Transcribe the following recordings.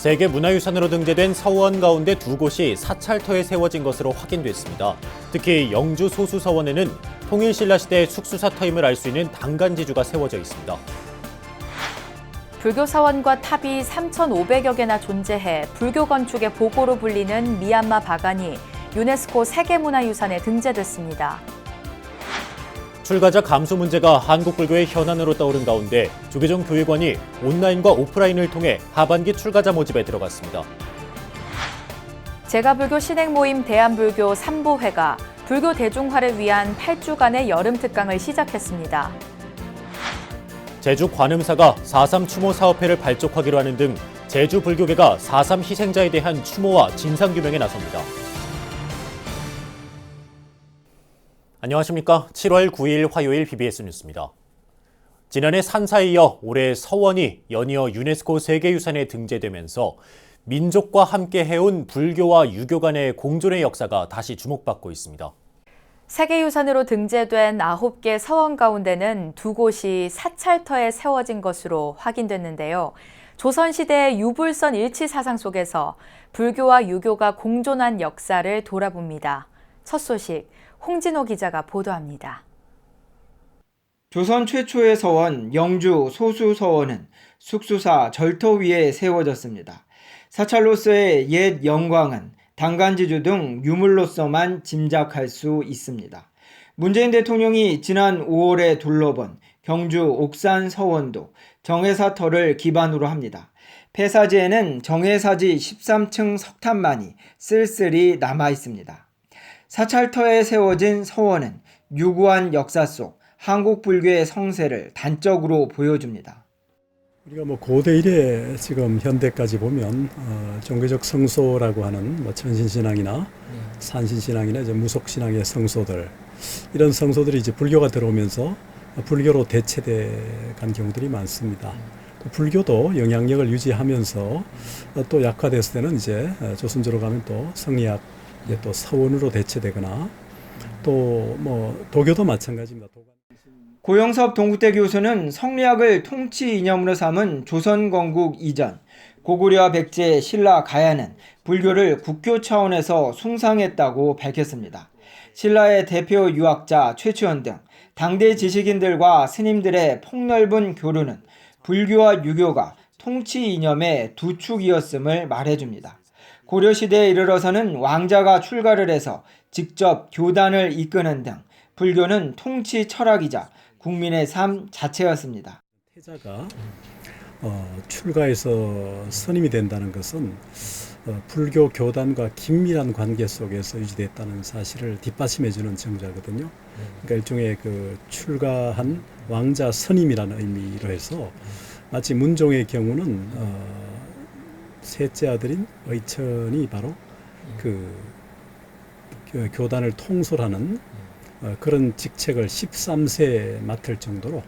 세계문화유산으로 등재된 서원 가운데 두 곳이 사찰터에 세워진 것으로 확인됐습니다. 특히 영주 소수서원에는 통일신라시대 숙수사터임을 알 수 있는 당간지주가 세워져 있습니다. 불교 사원과 탑이 3,500여 개나 존재해 불교 건축의 보고로 불리는 미얀마 바간이 유네스코 세계문화유산에 등재됐습니다. 출가자 감소 문제가 한국 불교의 현안으로 떠오른 가운데 조계종 교육원이 온라인과 오프라인을 통해 하반기 출가자 모집에 들어갔습니다. 제가불교 신행 모임 대한불교 3부회가 불교 대중화를 위한 8주간의 여름 특강을 시작했습니다. 제주 관음사가 4.3 추모 사업회를 발족하기로 하는 등 제주 불교계가 4.3 희생자에 대한 추모와 진상규명에 나섭니다. 안녕하십니까. 7월 9일 화요일 BBS 뉴스입니다. 지난해 산사에 이어 올해 서원이 연이어 유네스코 세계유산에 등재되면서 민족과 함께 해온 불교와 유교 간의 공존의 역사가 다시 주목받고 있습니다. 세계유산으로 등재된 9개 서원 가운데는 두 곳이 사찰터에 세워진 것으로 확인됐는데요. 조선시대의 유불선 일치 사상 속에서 불교와 유교가 공존한 역사를 돌아봅니다. 첫 소식, 홍진호 기자가 보도합니다. 조선 최초의 서원 영주 소수서원은 숙수사 절터 위에 세워졌습니다. 사찰로서의 옛 영광은 당간지주 등 유물로서만 짐작할 수 있습니다. 문재인 대통령이 지난 5월에 둘러본 경주 옥산 서원도 정해사터를 기반으로 합니다. 폐사지에는 정해사지 13층 석탑만이 쓸쓸히 남아 있습니다. 사찰터에 세워진 서원은 유구한 역사 속 한국 불교의 성세를 단적으로 보여줍니다. 우리가 고대 이래 지금 현대까지 보면 종교적 성소라고 하는 천신신앙이나 산신신앙이나 이제 무속신앙의 성소들, 이런 성소들이 이제 불교가 들어오면서 불교로 대체돼 간 경우들이 많습니다. 불교도 영향력을 유지하면서 또 약화됐을 때는 이제 조선조로 가면 또 성리학, 이제 또 서원으로 대체되거나 또 도교도 마찬가지입니다. 고영섭 동국대 교수는 성리학을 통치 이념으로 삼은 조선 건국 이전 고구려 백제 신라 가야는 불교를 국교 차원에서 숭상했다고 밝혔습니다. 신라의 대표 유학자 최추현 등 당대 지식인들과 스님들의 폭넓은 교류는 불교와 유교가 통치 이념의 두 축이었음을 말해줍니다. 고려시대에 이르러서는 왕자가 출가를 해서 직접 교단을 이끄는 등 불교는 통치 철학이자 국민의 삶 자체였습니다. 태자가 출가해서 스님이 된다는 것은 불교 교단과 긴밀한 관계 속에서 유지됐다는 사실을 뒷받침해주는 정자거든요. 그러니까 일종의 출가한 왕자 스님이라는 의미로 해서 마치 문종의 경우는 셋째 아들인 의천이 바로 그 교단을 통솔하는 그런 직책을 13세에 맡을 정도로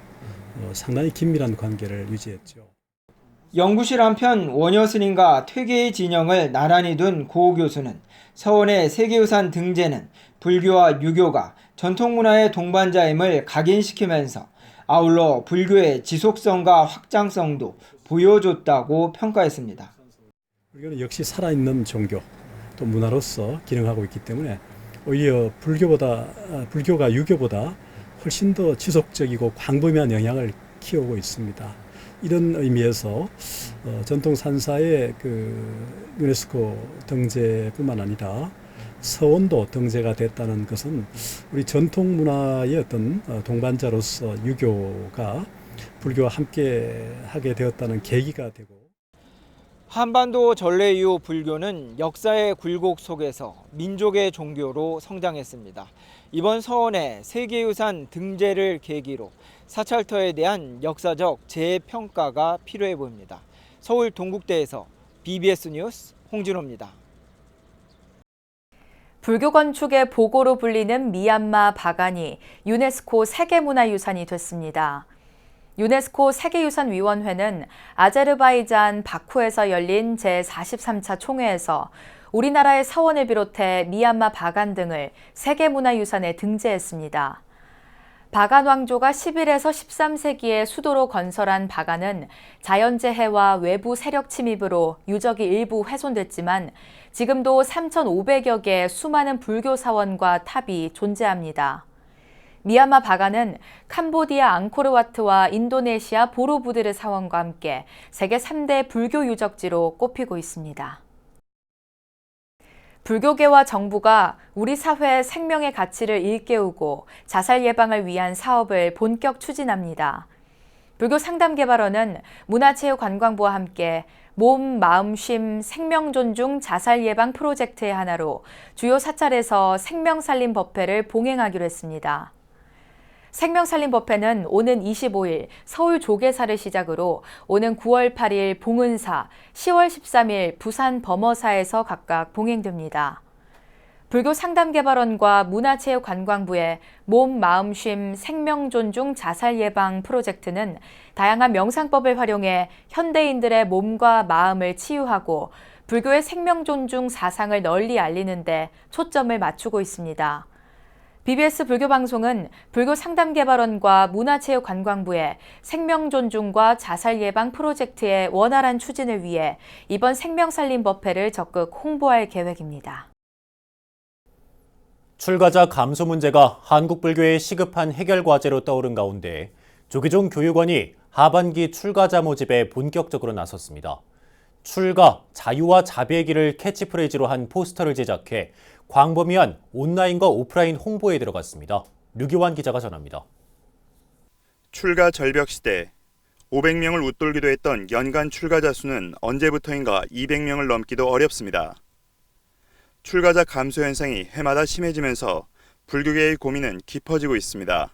상당히 긴밀한 관계를 유지했죠. 연구실 한편 원효 스님과 퇴계의 진영을 나란히 둔 고 교수는 서원의 세계유산 등재는 불교와 유교가 전통문화의 동반자임을 각인시키면서 아울러 불교의 지속성과 확장성도 보여줬다고 평가했습니다. 불교는 역시 살아있는 종교, 또 문화로서 기능하고 있기 때문에 오히려 불교가 유교보다 훨씬 더 지속적이고 광범위한 영향을 키우고 있습니다. 이런 의미에서 전통 산사의 유네스코 등재뿐만 아니라 서원도 등재가 됐다는 것은 우리 전통 문화의 어떤 동반자로서 유교가 불교와 함께 하게 되었다는 계기가 되고, 한반도 전래 이후 불교는 역사의 굴곡 속에서 민족의 종교로 성장했습니다. 이번 서원의 세계유산 등재를 계기로 사찰터에 대한 역사적 재평가가 필요해 보입니다. 서울 동국대에서 BBS 뉴스 홍진호입니다. 불교 건축의 보고로 불리는 미얀마 바간이 유네스코 세계문화유산이 됐습니다. 유네스코 세계유산위원회는 아제르바이잔 바쿠에서 열린 제43차 총회에서 우리나라의 서원을 비롯해 미얀마 바간 등을 세계문화유산에 등재했습니다. 바간 왕조가 11에서 13세기에 수도로 건설한 바간은 자연재해와 외부 세력 침입으로 유적이 일부 훼손됐지만 지금도 3,500여 개의 수많은 불교 사원과 탑이 존재합니다. 미얀마 바간은 캄보디아 앙코르와트와 인도네시아 보로부드르 사원과 함께 세계 3대 불교 유적지로 꼽히고 있습니다. 불교계와 정부가 우리 사회의 생명의 가치를 일깨우고 자살 예방을 위한 사업을 본격 추진합니다. 불교 상담개발원은 문화체육관광부와 함께 몸, 마음, 쉼, 생명 존중, 자살 예방 프로젝트의 하나로 주요 사찰에서 생명살림법회를 봉행하기로 했습니다. 생명살림법회는 오는 25일 서울 조계사를 시작으로 오는 9월 8일 봉은사, 10월 13일 부산 범어사에서 각각 봉행됩니다. 불교 상담개발원과 문화체육관광부의 몸, 마음, 쉼, 생명 존중, 자살 예방 프로젝트는 다양한 명상법을 활용해 현대인들의 몸과 마음을 치유하고 불교의 생명 존중 사상을 널리 알리는 데 초점을 맞추고 있습니다. BBS 불교방송은 불교 상담개발원과 문화체육관광부의 생명 존중과 자살 예방 프로젝트의 원활한 추진을 위해 이번 생명살림법회를 적극 홍보할 계획입니다. 출가자 감소 문제가 한국 불교의 시급한 해결 과제로 떠오른 가운데 조계종 교육원이 하반기 출가자 모집에 본격적으로 나섰습니다. 출가, 자유와 자비의 길을 캐치프레이즈로 한 포스터를 제작해 광범위한 온라인과 오프라인 홍보에 들어갔습니다. 류기환 기자가 전합니다. 출가 절벽 시대, 500명을 웃돌기도 했던 연간 출가자 수는 언제부터인가 200명을 넘기도 어렵습니다. 출가자 감소 현상이 해마다 심해지면서 불교계의 고민은 깊어지고 있습니다.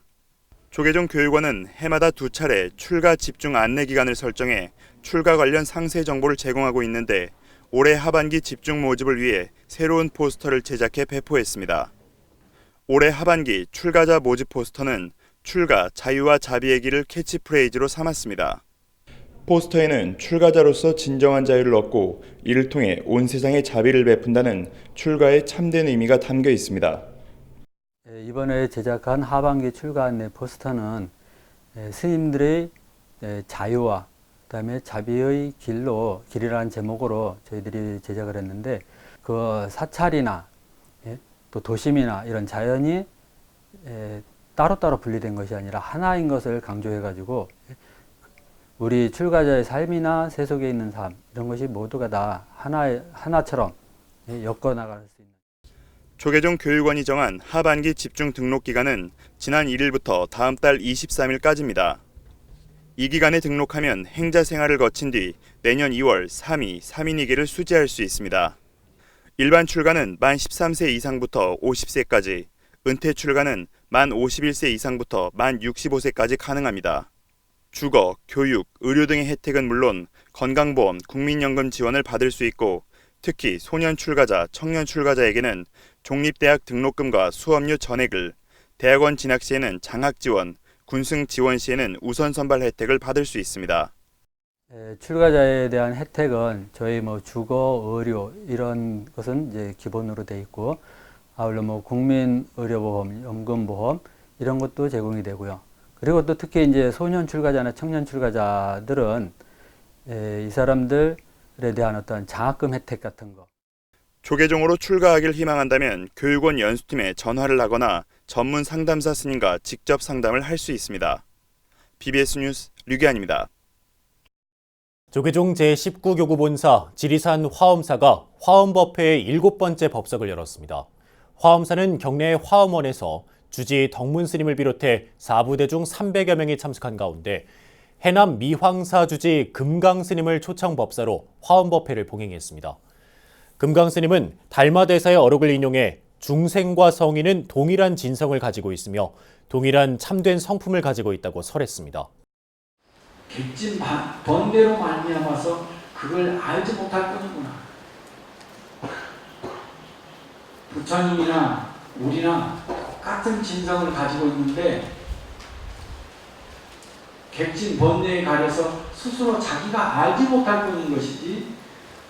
조계종 교육원은 해마다 2차례 출가 집중 안내 기간을 설정해 출가 관련 상세 정보를 제공하고 있는데 올해 하반기 집중 모집을 위해 새로운 포스터를 제작해 배포했습니다. 올해 하반기 출가자 모집 포스터는 출가, 자유와 자비의 길을 캐치프레이즈로 삼았습니다. 포스터에는 출가자로서 진정한 자유를 얻고 이를 통해 온 세상에 자비를 베푼다는 출가의 참된 의미가 담겨 있습니다. 이번에 제작한 하반기 출가 안내 포스터는 스님들의 자유와 그다음에 자비의 길이라는 제목으로 저희들이 제작을 했는데 그 사찰이나 또 도심이나 이런 자연이 따로따로 분리된 것이 아니라 하나인 것을 강조해가지고 우리 출가자의 삶이나 세속에 있는 삶 이런 것이 모두가 다 하나처럼 엮어나갈 수 있는. 조계종 교육원이 정한 하반기 집중 등록 기간은 지난 1일부터 다음 달 23일까지입니다. 이 기간에 등록하면 행자 생활을 거친 뒤 내년 2월 3위, 3인이계를 수재할 수 있습니다. 일반 출가는 만 13세 이상부터 50세까지, 은퇴 출가는 만 51세 이상부터 만 65세까지 가능합니다. 주거, 교육, 의료 등의 혜택은 물론 건강보험, 국민연금 지원을 받을 수 있고 특히 소년 출가자, 청년 출가자에게는 종립대학 등록금과 수업료 전액을, 대학원 진학 시에는 장학 지원, 군승 지원 시에는 우선 선발 혜택을 받을 수 있습니다. 출가자에 대한 혜택은 저희 주거, 의료 이런 것은 이제 기본으로 돼 있고 아울러 국민 의료보험, 연금보험 이런 것도 제공이 되고요. 그리고 또 특히 이제 소년 출가자나 청년 출가자들은 이 사람들에 대한 어떤 장학금 혜택 같은 거. 조계종으로 출가하길 희망한다면 교육원 연수팀에 전화를 하거나 전문 상담사 스님과 직접 상담을 할 수 있습니다. BBS 뉴스 류기환입니다. 조계종 제19교구 본사 지리산 화엄사가 화엄법회의 7번째 법석을 열었습니다. 화엄사는 경내 화엄원에서 주지 덕문 스님을 비롯해 4부대 중 300여 명이 참석한 가운데 해남 미황사 주지 금강 스님을 초청 법사로 화엄법회를 봉행했습니다. 금강 스님은 달마대사의 어록을 인용해 중생과 성인은 동일한 진성을 가지고 있으며 동일한 참된 성품을 가지고 있다고 설했습니다. 객진 번대로 말미암아서 그걸 알지 못할 뿐이구나. 부처님이나 우리나 똑같은 진성을 가지고 있는데 객진 번뇌에 가려서 스스로 자기가 알지 못할 뿐인 것이지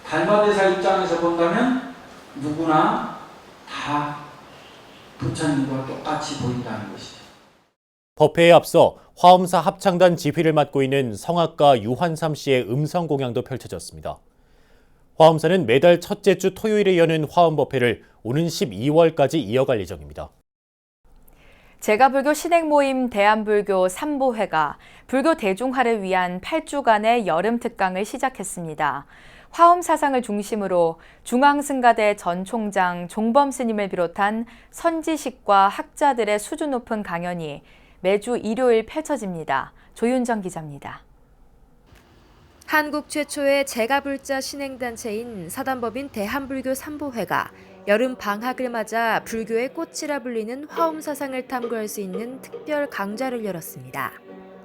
달마대사 입장에서 본다면 누구나 다 부처님과 똑같이 보인다는 것이죠. 법회에 앞서 화엄사 합창단 지휘를 맡고 있는 성악가 유환삼 씨의 음성 공양도 펼쳐졌습니다. 화엄사는 매달 첫째 주 토요일에 여는 화엄법회를 오는 12월까지 이어갈 예정입니다. 제가불교 신행모임 대한불교 3보회가 불교 대중화를 위한 8주간의 여름 특강을 시작했습니다. 화엄 사상을 중심으로 중앙승가대 전 총장 종범 스님을 비롯한 선지식과 학자들의 수준 높은 강연이 매주 일요일 펼쳐집니다. 조윤정 기자입니다. 한국 최초의 제가불자 신행단체인 사단법인 대한불교 3보회가 여름 방학을 맞아 불교의 꽃이라 불리는 화엄 사상을 탐구할 수 있는 특별 강좌를 열었습니다.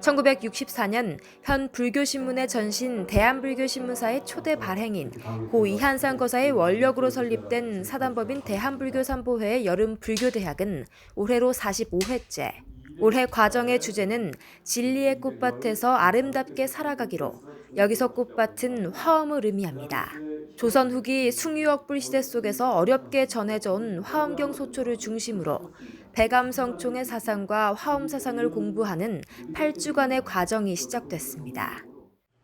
1964년 현 불교신문의 전신 대한불교신문사의 초대 발행인 고 이한상 거사의 원력으로 설립된 사단법인 대한불교 3보회의 여름 불교대학은 올해로 45회째. 올해 과정의 주제는 진리의 꽃밭에서 아름답게 살아가기로, 여기서 꽃밭은 화엄을 의미합니다. 조선 후기 숭유역불 시대 속에서 어렵게 전해져 온 화엄경 소초를 중심으로 백암성총의 사상과 화엄 사상을 공부하는 8주간의 과정이 시작됐습니다.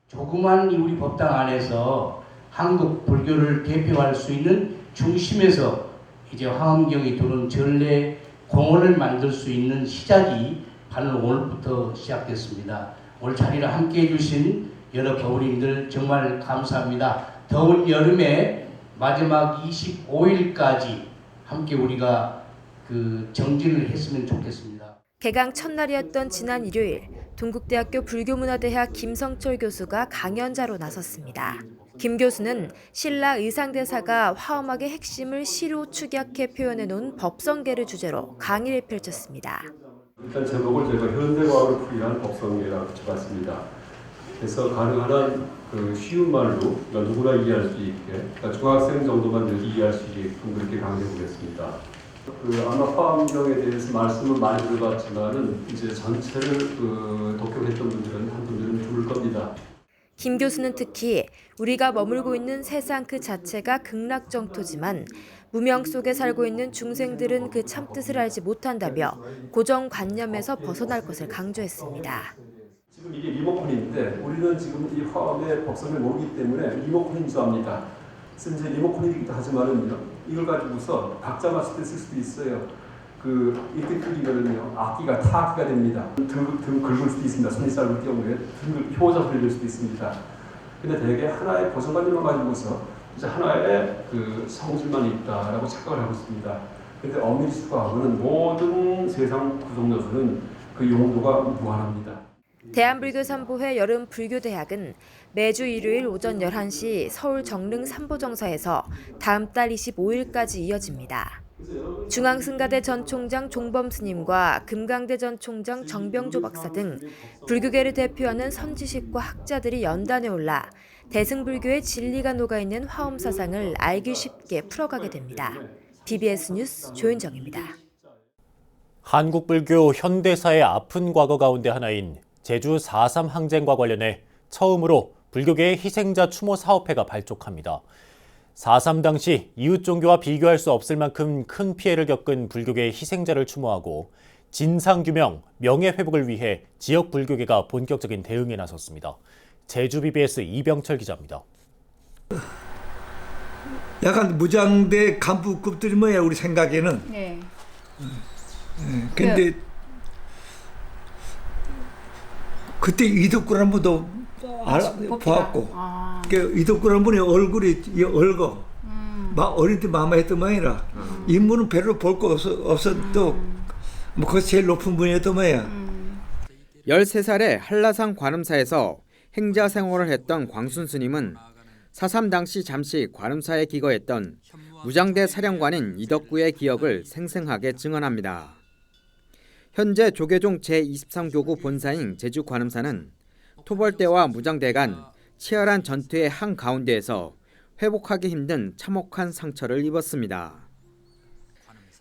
조그만 우리 법당 안에서 한국 불교를 대표할 수 있는 중심에서 이제 화엄경이 들어온 전례 공원을 만들 수 있는 시작이 바로 오늘부터 시작됐습니다. 오늘 자리를 함께해 주신 여러 법우님들 정말 감사합니다. 더운 여름에 마지막 25일까지 함께 우리가 정진을 했으면 좋겠습니다. 개강 첫날이었던 지난 일요일, 동국대학교 불교문화대학 김성철 교수가 강연자로 나섰습니다. 김 교수는 신라 의상대사가 화엄학의 핵심을 시로 축약해 표현해놓은 법성계를 주제로 강의를 펼쳤습니다. 일단 제목을 제가 현대과학을 풀이한 법성계라고 붙여봤습니다. 그래서 가능한 쉬운 말로 누구나 이해할 수 있게, 그러니까 중학생 정도만 이해할 수 있게끔 그렇게 강의해 보겠습니다. 아마 화엄경에 대해서 말씀을 많이 들어봤지만은 이제 전체를 독학했던 분들은 한 분들은 드물 겁니다. 김 교수는 특히 우리가 머물고 있는 세상 그 자체가 극락정토지만 무명 속에 살고 있는 중생들은 그 참뜻을 알지 못한다며 고정관념에서 벗어날 것을 강조했습니다. 지금 이게 리모컨인데 우리는 지금 이 화엄의 법성을 모르기 때문에 리모컨인 줄 압니다. 그래서 이제 리모컨이기도 하지만은요, 이걸 가지고서 박자 맞출 때 쓸 수도 있어요. 이때 끌리면은요, 악기가 타악기가 됩니다. 등 긁을 수도 있습니다. 손이 짧을 경우에 등을 효자 흘릴 수도 있습니다. 근데 대개 하나의 고정관념만 가지고서 이제 하나의 성질만 있다라고 착각을 하고 있습니다. 근데 엄밀히 수과학은 모든 세상 구성 요소는 그 용도가 무한합니다. 대한불교 3보회 여름 불교대학은 매주 일요일 오전 11시 서울 정릉 삼보정사에서 다음 달 25일까지 이어집니다. 중앙승가대 전 총장 종범 스님과 금강대 전 총장 정병조 박사 등 불교계를 대표하는 선지식과 학자들이 연단에 올라 대승불교의 진리가 녹아있는 화엄 사상을 알기 쉽게 풀어가게 됩니다. BBS 뉴스 조윤정입니다. 한국 불교 현대사의 아픈 과거 가운데 하나인 제주 4.3 항쟁과 관련해 처음으로 불교계의 희생자 추모 사업회가 발족합니다. 4.3 당시 이웃 종교와 비교할 수 없을 만큼 큰 피해를 겪은 불교계의 희생자를 추모하고 진상규명, 명예회복을 위해 지역 불교계가 본격적인 대응에 나섰습니다. 제주 BBS 이병철 기자입니다. 약간 무장대 간부급들이 뭐야 우리 생각에는. 네. 근데 그때 이덕구라는 분도 보았고, 이덕구라는 분의 얼굴이 얼거, 막 어릴 때 마마했던 모양이라 인물은 별로 볼 거 없어도 뭐 그것이 제일 높은 분이었던 모양. 13살에 한라산 관음사에서 행자 생활을 했던 광순 스님은 4.3 당시 잠시 관음사에 기거했던 무장대 사령관인 이덕구의 기억을 생생하게 증언합니다. 현재 조계종 제23교구 본사인 제주 관음사는 토벌대와 무장대 간 치열한 전투의 한가운데에서 회복하기 힘든 참혹한 상처를 입었습니다.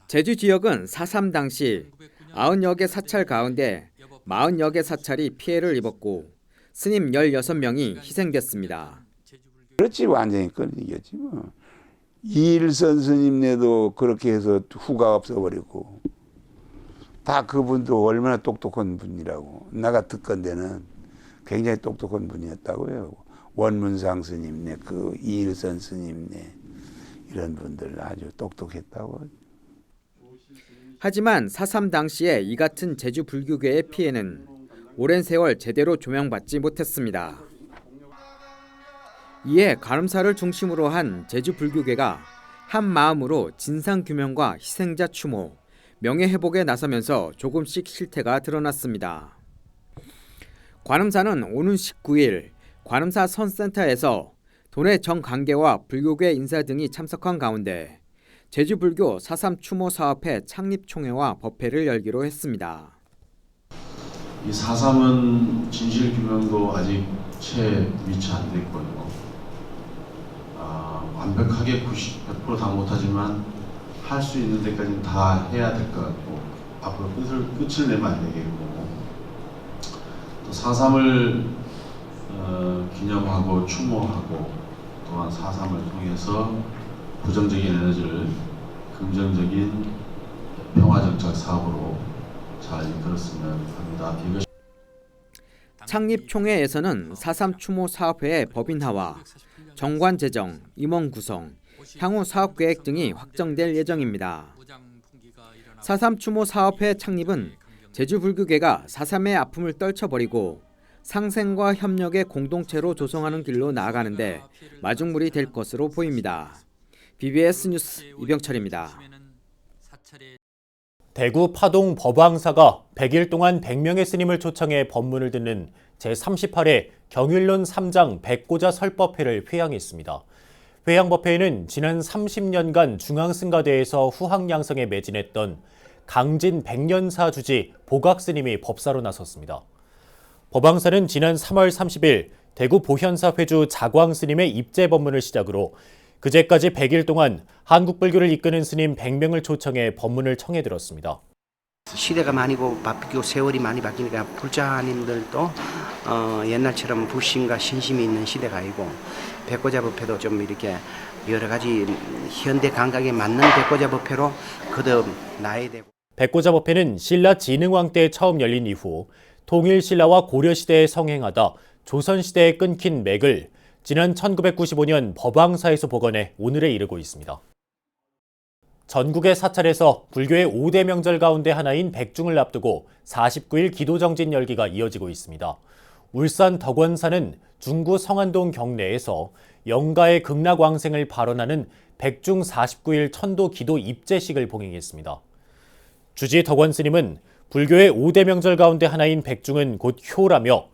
제주 지역은 4.3 당시 90여 개 사찰 가운데 40여 개 사찰이 피해를 입었고 스님 16명이 희생됐습니다. 그렇지, 완전히 끊이겠지 뭐. 이일선 스님네도 그렇게 해서 후가 없어버리고 다 그분도 얼마나 똑똑한 분이라고. 내가 듣건대는 굉장히 똑똑한 분이었다고요. 원문상 스님네, 그 이일선 스님네 이런 분들 아주 똑똑했다고. 하지만 4.3 당시에 이 같은 제주 불교계의 피해는 오랜 세월 제대로 조명받지 못했습니다. 이에 가늠사를 중심으로 한 제주 불교계가 한 마음으로 진상규명과 희생자 추모, 명예회복에 나서면서 조금씩 실태가 드러났습니다. 관음사는 오는 19일 관음사 선센터에서 도내 정관계와 불교계 인사 등이 참석한 가운데 제주불교 4.3 추모사업회 창립총회와 법회를 열기로 했습니다. 이 4.3은 진실규명도 아직 채 위치 안 됐고요. 완벽하게 100% 다 못하지만 할 수 있는 데까지는 다 해야 될 것 같고 앞으로 끝을 내면 안 되겠고 또 4.3을 기념하고 추모하고 또한 4.3을 통해서 부정적인 에너지를 긍정적인 평화정착 사업으로 잘 이끌었으면 합니다. 이것이 창립총회에서는 4.3 추모사업회의 법인화와 정관 제정, 임원 구성, 향후 사업계획 등이 확정될 예정입니다. 4.3 추모사업회 창립은 제주불교계가 4.3의 아픔을 떨쳐버리고 상생과 협력의 공동체로 조성하는 길로 나아가는데 마중물이 될 것으로 보입니다. BBS 뉴스 이병철입니다. 대구 파동 법왕사가 100일 동안 100명의 스님을 초청해 법문을 듣는 제38회 경일론 3장 백고자 설법회를 회양했습니다. 회양법회에는 지난 30년간 중앙승가대에서 후학양성에 매진했던 강진 백년사 주지 보각스님이 법사로 나섰습니다. 법왕사는 지난 3월 30일 대구 보현사 회주 자광스님의 입제 법문을 시작으로 그제까지 100일 동안 한국불교를 이끄는 스님 100명을 초청해 법문을 청해 들었습니다. 시대가 많이 바뀌고 세월이 많이 바뀌니까 불자님들도 옛날처럼 불신과 신심이 있는 시대가 아니고 백고자 법회도 좀 이렇게 여러 가지 현대 감각에 맞는 백고자 법회로 거듭나야 되고. 백고자 법회는 신라 진흥왕 때 처음 열린 이후 통일신라와 고려시대에 성행하다 조선시대에 끊긴 맥을 지난 1995년 법왕사에서 복원해 오늘에 이르고 있습니다. 전국의 사찰에서 불교의 5대 명절 가운데 하나인 백중을 앞두고 49일 기도정진 열기가 이어지고 있습니다. 울산 덕원사는 중구 성안동 경내에서 영가의 극락왕생을 발언하는 백중 49일 천도 기도 입제식을 봉행했습니다. 주지 덕원 스님은 불교의 5대 명절 가운데 하나인 백중은 곧 효라며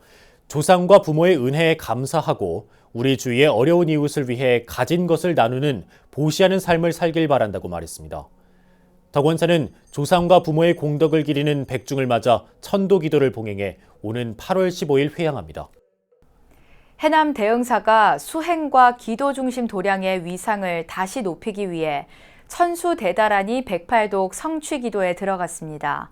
조상과 부모의 은혜에 감사하고 우리 주위의 어려운 이웃을 위해 가진 것을 나누는 보시하는 삶을 살길 바란다고 말했습니다. 덕원사는 조상과 부모의 공덕을 기리는 백중을 맞아 천도 기도를 봉행해 오는 8월 15일 회양합니다. 해남 대흥사가 수행과 기도 중심 도량의 위상을 다시 높이기 위해 천수 대다란이 108독 성취 기도에 들어갔습니다.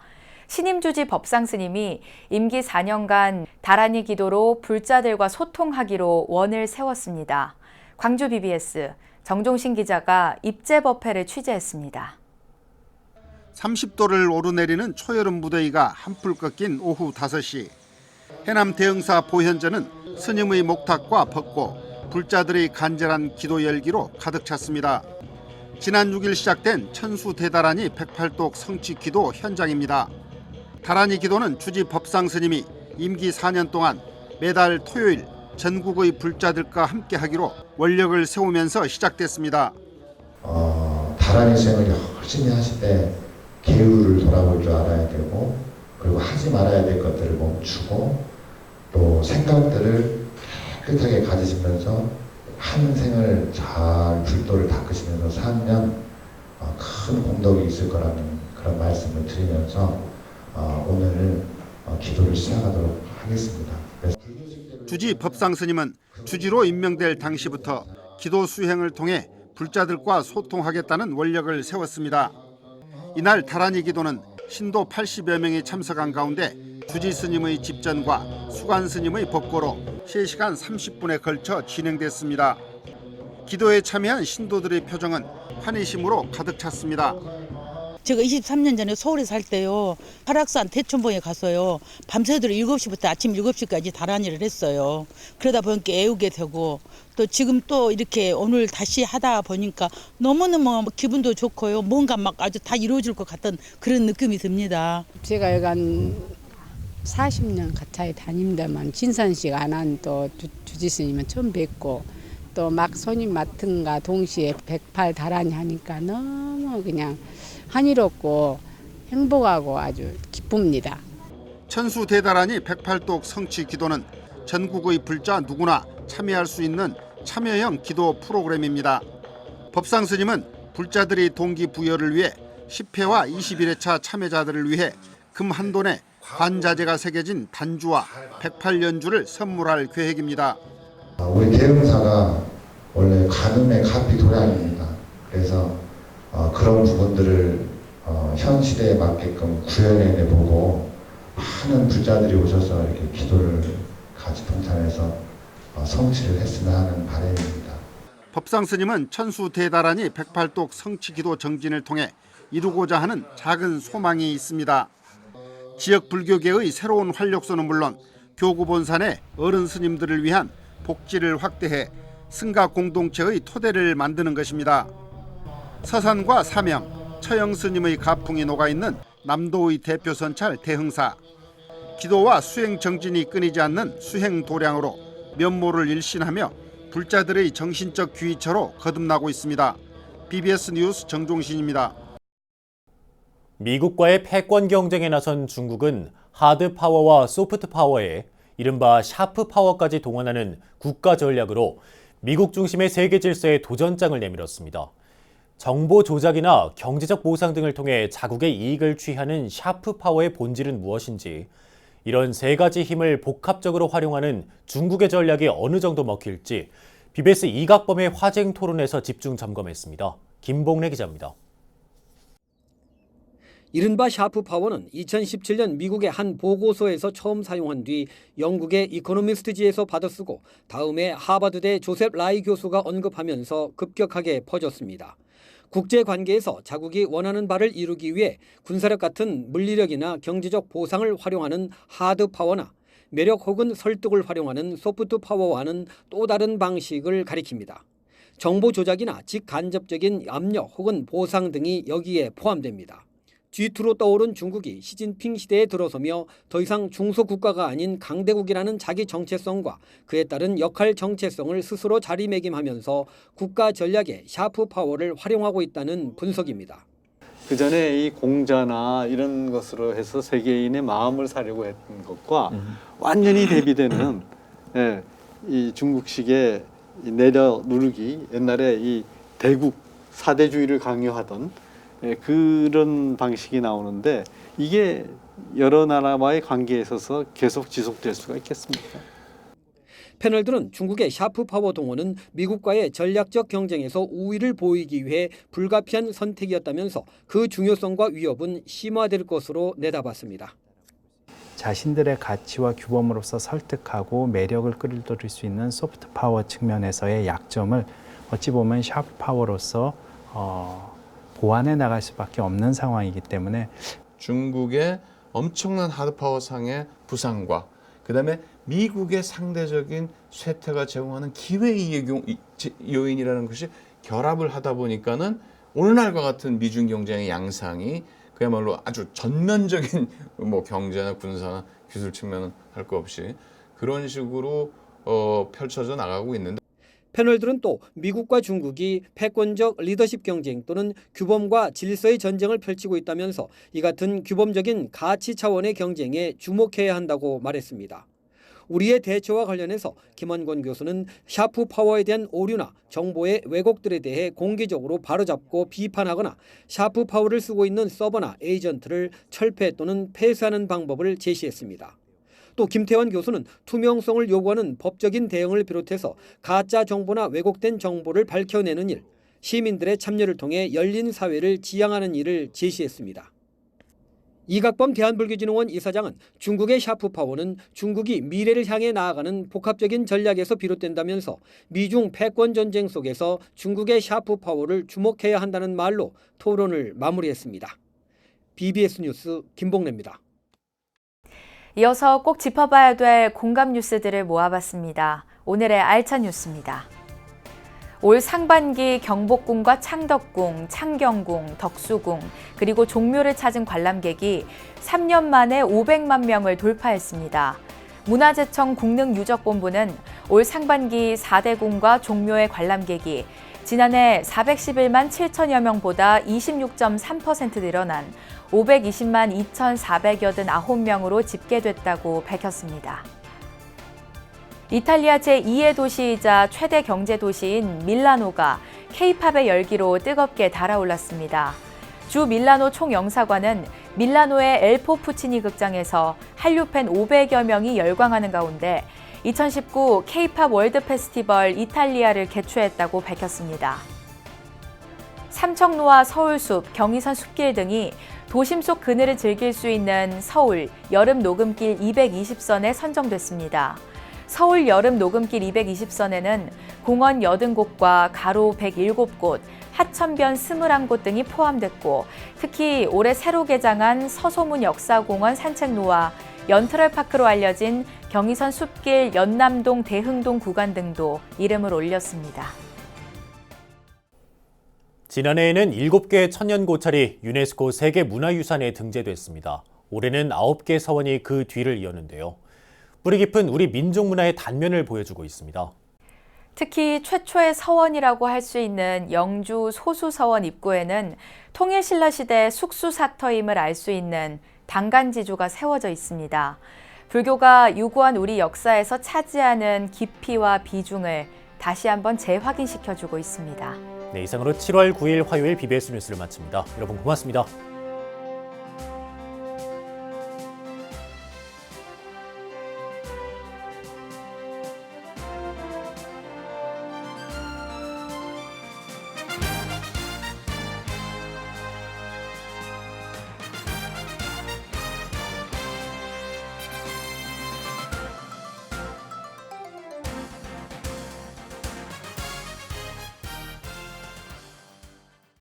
신임주지 법상스님이 임기 4년간 다란이 기도로 불자들과 소통하기로 원을 세웠습니다. 광주 BBS 정종신 기자가 입제법회를 취재했습니다. 30도를 오르내리는 초여름 무더위가 한풀 꺾인 오후 5시. 해남 대흥사 보현전은 스님의 목탁과 벚꽃, 불자들의 간절한 기도 열기로 가득 찼습니다. 지난 6일 시작된 천수 대다란이 108독 성취 기도 현장입니다. 다란이 기도는 주지 법상 스님이 임기 4년 동안 매달 토요일 전국의 불자들과 함께 하기로 원력을 세우면서 시작됐습니다. 다란이 수행을 열심히 하실 때 계율을 돌아볼 줄 알아야 되고 그리고 하지 말아야 될 것들을 멈추고 또 생각들을 깨끗하게 가지시면서 한 생을 잘 불도를 닦으시면서 살면 큰 공덕이 있을 거라는 그런 말씀을 드리면서 오늘 기도를 시작하도록 하겠습니다. 주지 법상 스님은 주지로 임명될 당시부터 기도 수행을 통해 불자들과 소통하겠다는 원력을 세웠습니다. 이날 다란이 기도는 신도 80여 명이 참석한 가운데 주지 스님의 집전과 수관 스님의 법고로 3시간 30분에 걸쳐 진행됐습니다. 기도에 참여한 신도들의 표정은 환희심으로 가득 찼습니다. 제가 23년 전에 서울에 살 때요. 설악산 태촌봉에 가서요. 밤새도록 7시부터 아침 7시까지 다란이를 했어요. 그러다 보니까 애우게 되고 또 지금 또 이렇게 오늘 다시 하다 보니까 너무너무 기분도 좋고요. 뭔가 막 아주 다 이루어질 것 같은 그런 느낌이 듭니다. 제가 여기 한 40년 가까이 다닙니다만 진산식 안 한 또 주지스님은 처음 뵙고 또 막 손님 맡은가 동시에 108 다란이 하니까 너무 그냥 한이롭고 행복하고 아주 기쁩니다. 천수 대다란이 108독 성취 기도는 전국의 불자 누구나 참여할 수 있는 참여형 기도 프로그램입니다. 법상 스님은 불자들의 동기부여를 위해 10회와 21회차 참여자들을 위해 금 한 돈에 관자재가 새겨진 단주와 108연주를 선물할 계획입니다. 우리 대흥사가 원래 간음의 카피 도량입니다. 그래서 그런 부분들을 현 시대에 맞게끔 구현해내보고 많은 불자들이 오셔서 이렇게 기도를 같이 동참해서 성취를 했으면 하는 바람입니다. 법상 스님은 천수 대다란이 108독 성취 기도 정진을 통해 이루고자 하는 작은 소망이 있습니다. 지역 불교계의 새로운 활력소는 물론 교구 본산의 어른 스님들을 위한 복지를 확대해 승가 공동체의 토대를 만드는 것입니다. 서산과 사명, 처영 스님의 가풍이 녹아있는 남도의 대표 선찰 대흥사. 기도와 수행 정진이 끊이지 않는 수행 도량으로 면모를 일신하며 불자들의 정신적 귀처로 거듭나고 있습니다. BBS 뉴스 정종신입니다. 미국과의 패권 경쟁에 나선 중국은 하드 파워와 소프트 파워에 이른바 샤프 파워까지 동원하는 국가 전략으로 미국 중심의 세계 질서에 도전장을 내밀었습니다. 정보 조작이나 경제적 보상 등을 통해 자국의 이익을 취하는 샤프 파워의 본질은 무엇인지, 이런 세 가지 힘을 복합적으로 활용하는 중국의 전략이 어느 정도 먹힐지 BBS 이각범의 화쟁 토론에서 집중 점검했습니다. 김봉래 기자입니다. 이른바 샤프 파워는 2017년 미국의 한 보고서에서 처음 사용한 뒤 영국의 이코노미스트지에서 받아쓰고 다음에 하버드대 조셉 라이 교수가 언급하면서 급격하게 퍼졌습니다. 국제관계에서 자국이 원하는 바를 이루기 위해 군사력 같은 물리력이나 경제적 보상을 활용하는 하드 파워나 매력 혹은 설득을 활용하는 소프트 파워와는 또 다른 방식을 가리킵니다. 정보 조작이나 직간접적인 압력 혹은 보상 등이 여기에 포함됩니다. G2로 떠오른 중국이 시진핑 시대에 들어서며 더 이상 중소국가가 아닌 강대국이라는 자기 정체성과 그에 따른 역할 정체성을 스스로 자리매김하면서 국가 전략에 샤프 파워를 활용하고 있다는 분석입니다. 그 전에 이 공자나 이런 것으로 해서 세계인의 마음을 사려고 했던 것과 완전히 대비되는 이 중국식의 내려 누르기, 옛날에 이 대국 사대주의를 강요하던 그런 방식이 나오는데 이게 여러 나라와의 관계에 있어서 계속 지속될 수가 있겠습니까? 패널들은 중국의 샤프 파워 동원은 미국과의 전략적 경쟁에서 우위를 보이기 위해 불가피한 선택이었다면서 그 중요성과 위협은 심화될 것으로 내다봤습니다. 자신들의 가치와 규범으로서 설득하고 매력을 끌어들일 수 있는 소프트 파워 측면에서의 약점을 어찌 보면 샤프 파워로서 보완해 나갈 수밖에 없는 상황이기 때문에 중국의 엄청난 하드파워상의 부상과 그다음에 미국의 상대적인 쇠퇴가 제공하는 기회이익 요인이라는 것이 결합을 하다 보니까는 오늘날과 같은 미중 경쟁의 양상이 그야말로 아주 전면적인 뭐 경제나 군사나 기술 측면은 할 거 없이 그런 식으로 펼쳐져 나가고 있는데. 패널들은 또 미국과 중국이 패권적 리더십 경쟁 또는 규범과 질서의 전쟁을 펼치고 있다면서 이 같은 규범적인 가치 차원의 경쟁에 주목해야 한다고 말했습니다. 우리의 대처와 관련해서 김원권 교수는 샤프 파워에 대한 오류나 정보의 왜곡들에 대해 공개적으로 바로잡고 비판하거나 샤프 파워를 쓰고 있는 서버나 에이전트를 철폐 또는 폐쇄하는 방법을 제시했습니다. 또 김태환 교수는 투명성을 요구하는 법적인 대응을 비롯해서 가짜 정보나 왜곡된 정보를 밝혀내는 일, 시민들의 참여를 통해 열린 사회를 지향하는 일을 제시했습니다. 이각범 대한불교진흥원 이사장은 중국의 샤프 파워는 중국이 미래를 향해 나아가는 복합적인 전략에서 비롯된다면서 미중 패권 전쟁 속에서 중국의 샤프 파워를 주목해야 한다는 말로 토론을 마무리했습니다. BBS 뉴스 김봉래입니다. 이어서 꼭 짚어봐야 될 공감 뉴스들을 모아봤습니다. 오늘의 알찬 뉴스입니다. 올 상반기 경복궁과 창덕궁, 창경궁, 덕수궁, 그리고 종묘를 찾은 관람객이 3년 만에 500만 명을 돌파했습니다. 문화재청 국능유적본부는 올 상반기 4대 궁과 종묘의 관람객이 지난해 411만 7천여 명보다 26.3% 늘어난 520만 2,489명으로 집계됐다고 밝혔습니다. 이탈리아 제2의 도시이자 최대 경제 도시인 밀라노가 K-팝의 열기로 뜨겁게 달아올랐습니다. 주 밀라노 총영사관은 밀라노의 엘포 푸치니 극장에서 한류 팬 500여 명이 열광하는 가운데 2019 K-팝 월드 페스티벌 이탈리아를 개최했다고 밝혔습니다. 삼청로와 서울숲, 경의선 숲길 등이 도심 속 그늘을 즐길 수 있는 서울 여름 녹음길 220선에 선정됐습니다. 서울 여름 녹음길 220선에는 공원 80곳과 가로 107곳, 하천변 21곳 등이 포함됐고 특히 올해 새로 개장한 서소문 역사공원 산책로와 연트럴파크로 알려진 경의선 숲길 연남동 대흥동 구간 등도 이름을 올렸습니다. 지난해에는 7개의 천년고찰이 유네스코 세계문화유산에 등재됐습니다. 올해는 9개 서원이 그 뒤를 이었는데요. 뿌리 깊은 우리 민족문화의 단면을 보여주고 있습니다. 특히 최초의 서원이라고 할 수 있는 영주 소수서원 입구에는 통일신라시대 숙수삭터임을 알 수 있는 당간지조가 세워져 있습니다. 불교가 유구한 우리 역사에서 차지하는 깊이와 비중을 다시 한번 재확인시켜주고 있습니다. 네, 이상으로 7월 9일 화요일 BBS 뉴스를 마칩니다. 여러분 고맙습니다.